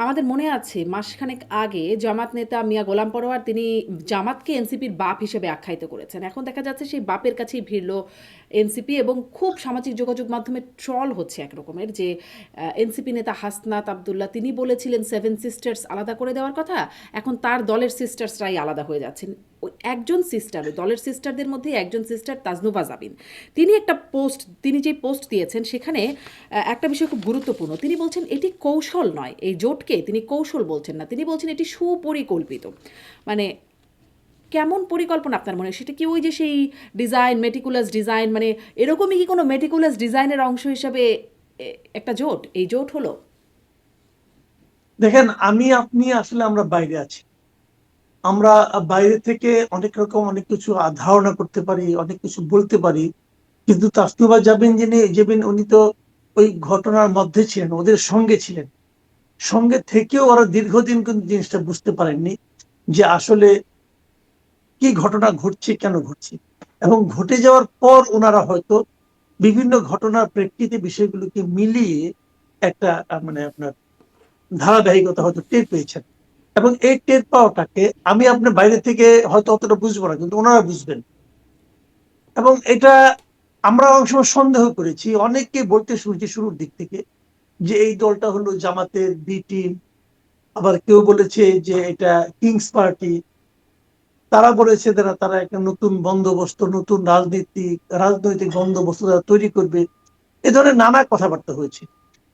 আমাদের মনে আছে মাসখানেক আগে জামাত নেতা মিয়া গোলাম পরোয়ার তিনি জামাতকে এনসিপির বাপ হিসেবে আখ্যায়িত করেছেন। এখন দেখা যাচ্ছে সেই বাপের কাছেই ভিড়ল এনসিপি, এবং খুব সামাজিক যোগাযোগ মাধ্যমে ট্রল হচ্ছে এক রকমের যে এনসিপি নেতা হাসনাত আবদুল্লাহ তিনি বলেছিলেন সেভেন সিস্টার্স আলাদা করে দেওয়ার কথা, এখন তার দলের সিস্টার্সরাই আলাদা হয়ে যাচ্ছেন। ওই একজন সিস্টার, ওই দলের সিস্টারদের মধ্যে একজন সিস্টার তাজনুভা জাবিন, তিনি একটা পোস্ট, তিনি যে পোস্ট দিয়েছেন সেখানে একটা বিষয় খুব গুরুত্বপূর্ণ। তিনি বলছেন এটি কৌশল নয়, এই জোটকে তিনি কৌশল বলছেন না, তিনি বলছেন এটি সুপরিকল্পিত। মানে কেমন পরিকল্পনা আপনার মনে হয়? সেটা কি ওই যে সেই ডিজাইন, মেটিকুলাস ডিজাইন, মানে এরকমই কি কোনো মেটিকুলাস ডিজাইনের অংশ হিসাবে একটা জোট, এই জোট হলো? দেখেন, আমি আপনি আসলে আমরা বাইরে আছি। আমরা বাইরে থেকে অনেক রকম অনেক কিছু ধারণা করতে পারি, অনেক কিছু বলতে পারি। কিন্তু তাসনুভা জাবিন জেবিন উনি তো ওই ঘটনার মধ্যে ছিলেন, ওদের সঙ্গে ছিলেন। সঙ্গে থেকেও ওরা দীর্ঘদিন কিন্তু জিনিসটা বুঝতে পারেননি যে আসলে কি ঘটনা ঘটছে, কেন ঘটছে। এবং ঘটে যাওয়ার পর ওনারা হয়তো বিভিন্ন ঘটনার প্রেক্ষিতে বিষয়গুলোকে মিলিয়ে একটা মানে আপনার ধারাবাহিকতা হয়তো টের পেয়েছেন। এবং এই টের পাওয়াটাকে আমি আপনার বাইরে থেকে হয়তো অতটা বুঝবো না, কিন্তু ওনারা বুঝবেন। এবং এটা আমরা অনেক সময় সন্দেহ করেছি, অনেককে বলতে শুনছি শুরুর দিক থেকে যে এই দলটা হলো জামাতের বি টিম। আবার কেউ বলেছে যে এটা কিংস পার্টি। তারা বলেছে তারা তারা একটা নতুন বন্দোবস্ত, নতুন রাজনৈতিক বন্দোবস্ত তারা তৈরি করবে। এ ধরনের নানা কথাবার্তা হয়েছে।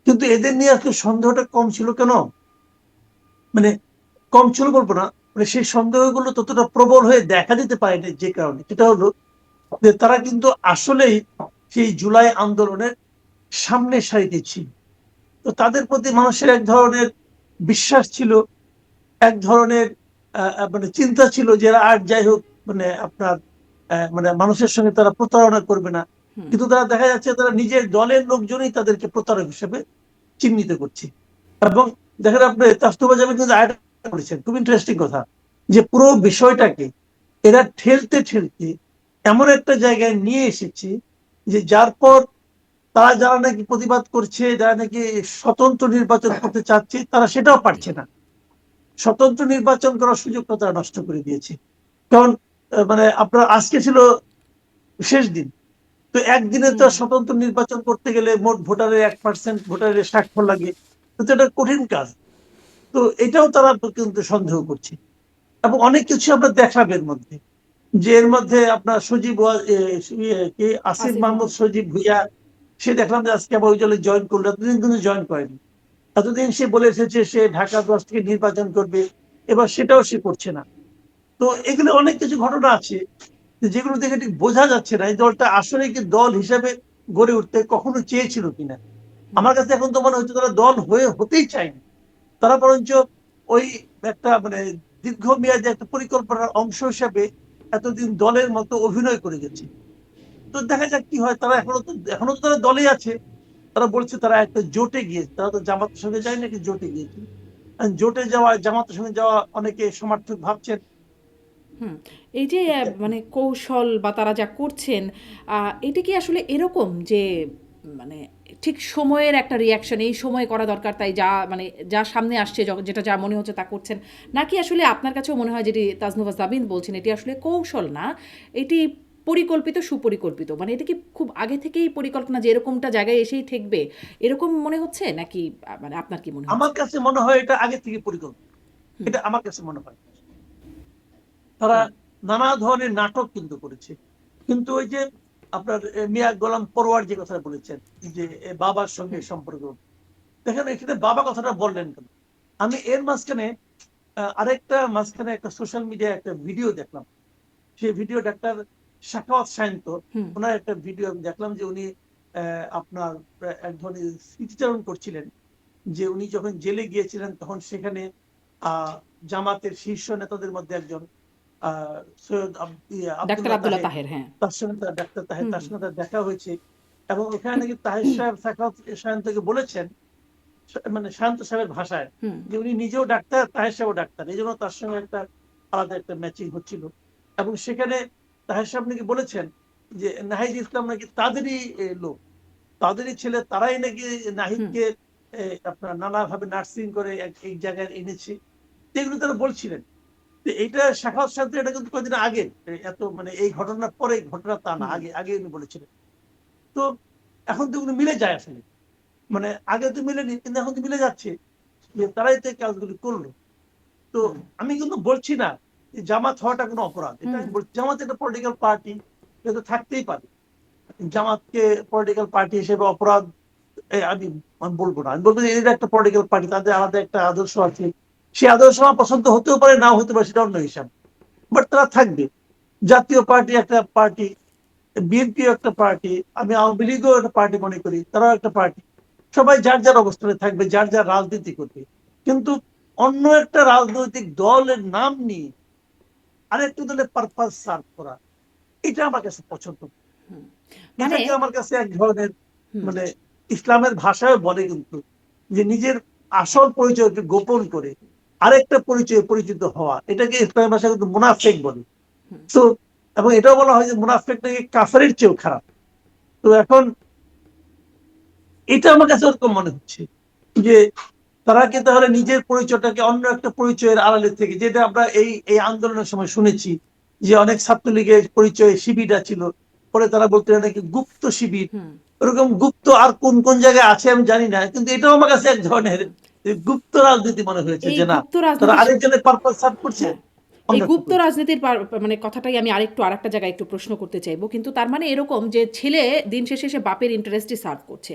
কিন্তু এদের নিয়ে আসলে সন্দেহটা কম ছিল কেন? মানে কম ছিল বলবো না, মানে সেই সন্দেহগুলো ততটা প্রবল হয়ে দেখা দিতে পারেনি যে কারণে, সেটা হলো যে তারা কিন্তু আসলেই সেই জুলাই আন্দোলনের সামনের সারিতে ছিল। তো তাদের প্রতি মানুষের এক ধরনের বিশ্বাস ছিল, এক ধরনের মানে চিন্তা ছিল যে এরা আর যাই হোক, মানে আপনার মানে মানুষের সঙ্গে তারা প্রতারণা করবে না। কিন্তু তারা দেখা যাচ্ছে তারা নিজের দলের লোকজনই তাদেরকে প্রতারক হিসেবে চিহ্নিত করছে। এবং দেখেন, আপনি তাস্তফা জামিল কিন্তু আরেকটা বলেছেন, খুব ইন্টারেস্টিং কথা, যে পুরো বিষয়টাকে এরা ঠেলতে ঠেলতে এমন একটা জায়গায় নিয়ে এসেছে যে যার পর তারা যারা নাকি প্রতিবাদ করছে, যারা নাকি স্বতন্ত্র নির্বাচন করতে চাচ্ছে, তারা সেটাও পারছে না। স্বতন্ত্র নির্বাচন করার সুযোগটা তারা নষ্ট করে দিয়েছে। কারণ মানে আপনার আজকে ছিল শেষ দিন। তো একদিনে তো স্বতন্ত্র নির্বাচন করতে গেলে মোট ভোটারের 1% ভোটারের স্বাক্ষর লাগে। তো এটা কঠিন কাজ। তো এটাও তারা কিন্তু সন্দেহ করছে। এবং অনেক কিছু আমরা দেখলাম এর মধ্যে, যে এর মধ্যে আপনার কি আসিফ আসিফ মাহমুদ মাহমুদ। সজীব ভুইয়া, সে দেখলাম যে আজকে আবার ওই দলে জয়েন করলো। এতদিন কিন্তু জয়েন করেনি। এতদিন সে বলে এসেছে সে ঢাকা 10 থেকে নির্বাচন করবে, এবার সেটাও সে করছে না। তো এগুলো অনেক কিছু ঘটনা আছে যেগুলো দেখে ঠিক বোঝা যাচ্ছে না এই দলটা আসলে কি দল হিসেবে গড়ে উঠতে কখনো চেয়েছিল কিনা। আমার কাছে এখন তো মনে হচ্ছে তারা দল হতেই চায়নি। তারা বরঞ্চ ওই একটা মানে দীর্ঘমেয়াদী একটা পরিকল্পনার অংশ হিসাবে এতদিন দলের মতো অভিনয় করে গেছে। তো দেখা যাক কি হয়। তারা এখনো তো তারা দলে আছে। তারা বলছে তারা একটা জোটে গিয়েছে, তারা তো জামাতের সঙ্গে যায় নাকি, জোটে গিয়েছে। জোটে যাওয়া, জামাতের সঙ্গে যাওয়া অনেকে সমর্থক ভাবছেন। হুম। এই যে মানে কৌশল বা তারা যা করছেন, এটা কি আসলে এরকম যে মানে ঠিক সময়ের একটা রিয়াকশন, এই সময় করা দরকার তাই যা মানে যা সামনে আসছে যেটা যা মনে হচ্ছে তা করছেন? নাকি আসলে আপনার কাছেও মনে হয় যেটি তাজনুভা জাবিন বলছেন এটি আসলে কৌশল না, এটি পরিকল্পিত, সুপরিকল্পিত? মানে এটা কি খুব আগে থেকেই পরিকল্পনা যে এরকমটা জায়গায় এসেই ঠেকবে, এরকম মনে হচ্ছে নাকি মানে আপনার কি মনে আমার হচ্ছে? কাছে মনে হয় এটা আগে থেকে পরিকল্পনা। এটা আমার কাছে মনে হয় তারা নানা ধরনের নাটক কিন্তু করেছে। কিন্তু ওই যে আপনার মিয়া গোলাম পরোয়ার যে কথা বলেছেন, যে বাবার সঙ্গে সম্পর্ক, দেখেন এখানে বাবা কথাটা বললেন কেন? আমি এর মাঝখানে আরেকটা মাঝখানে একটা সোশ্যাল মিডিয়ায় একটা ভিডিও দেখলাম। সেই ভিডিও ডাক্তার শাখাওয়াত সায়ন্ত, ওনার একটা ভিডিও আমি দেখলাম যে উনি আপনার এক ধরনের স্মৃতিচারণ করছিলেন যে উনি যখন জেলে গিয়েছিলেন তখন সেখানে জামাতের শীর্ষ নেতাদের মধ্যে একজন সৈয়দ ডাক্তার আবদুল্লাহ আব্দুল্লাহ তাহের, তাহের, হ্যাঁ। তার সঙ্গে ডাক্তার তাহের, তার সঙ্গে তার দেখা হয়েছে। এবং ওখানে নাকি তাহের সাহেব সাখাওয়াত সায়ন্তকে বলেছেন, মানে শান্ত সাহেবের ভাষায়, যে উনি নিজেও ডাক্তার, তাহের সাহেবও ডাক্তার, এই জন্য তার সঙ্গে একটা আলাদা একটা ম্যাচিং হচ্ছিল। এবং সেখানে তাহের সাহেব নাকি বলেছেন যে নাহিদ ইসলাম নাকি তাদেরই লোক, তাদেরই ছেলে, তারাই নাকি নাহিদকে আপনার নানাভাবে নার্সিং করে এই জায়গায় এনেছে, এগুলো তারা বলছিলেন। তো এইটা সাখাওয়াত সাহেব এটা কিন্তু কয়েকদিন আগে, এত মানে এই ঘটনার পরে ঘটনা তা না, হুম, আগে আগে উনি বলেছিলেন। তো এখন তো এগুলো মিলে যায় আসলে, মানে আগে তো মিলেনি, কিন্তু এখন তো মিলে যাচ্ছে যে তারাই তো এই কাজগুলি করলো। তো হুম, আমি কিন্তু বলছি না যে জামাত হওয়াটা কোনো অপরাধ, এটা হুম, আমি বলছি। জামাত একটা পলিটিক্যাল পার্টি, এটা তো থাকতেই পারে। জামাতকে পলিটিক্যাল পার্টি হিসেবে অপরাধ আমি আমি বলবো না। আমি বলবো যে এটা একটা পলিটিক্যাল পার্টি, তাদের আলাদা একটা আদর্শ আছে। সেই আদর্শ আমার পছন্দ হতেও পারে, নাও হতে পারে, সেটা অন্য হিসাব। বাট তারা থাকবে। জাতীয় পার্টি একটা পার্টি, বিএনপি একটা পার্টি, আমি আওয়ামী লীগও একটা পার্টি মনে করি, তারাও একটা পার্টি। সবাই যার যার অবস্থানে থাকবে, যার যার রাজনীতি করবে। কিন্তু অন্য একটা রাজনৈতিক দলের নাম নিয়ে আরেকটা দলের পারপাস সার্ভ করা, এটা আমার কাছে পছন্দ না। হুম। মানে এটাকে আমার কাছে এক ধরনের, হুম, মানে ইসলামের ভাষায় বলে কিন্তু, যে নিজের আসল পরিচয়কে গোপন করে আরেকটা পরিচয়ে পরিচিত হওয়া, এটাকে ইসলামের ভাষায় কিন্তু মুনাফেক বলে। হুম। তো এবং এটাও বলা হয় যে মুনাফেক নাকি কাফেরের চেয়েও খারাপ। তো এখন এটা আমার কাছে ওরকম মনে হচ্ছে যে তারা কি তাহলে নিজের পরিচয়টাকে অন্য একটা পরিচয়ের আড়ালে থেকে, যেটা আমরা এই এই আন্দোলনের সময় শুনেছি যে অনেক ছাত্রলীগের পরিচয় শিবিরটা ছিল, পরে তারা বলতে নাকি গুপ্ত শিবির। হুম। ওরকম গুপ্ত আর কোন কোন জায়গায় আছে আমি জানি না, কিন্তু এটাও আমার কাছে এক ধরনের গুপ্ত রাজনীতি মনে হয়েছে, এই যে না, গুপ্ত তারা রাজনীতির আরেকজনের পারপাস সার্ভ করছে, হ্যাঁ, অন্য এই একটা গুপ্ত পরিচয়। রাজনীতির মানে কথাটাই আমি আরেকটা জায়গায় একটু প্রশ্ন করতে চাইবো। কিন্তু তার মানে এরকম যে ছেলে দিন শেষে সে বাপের ইন্টারেস্টই সার্ভ করছে।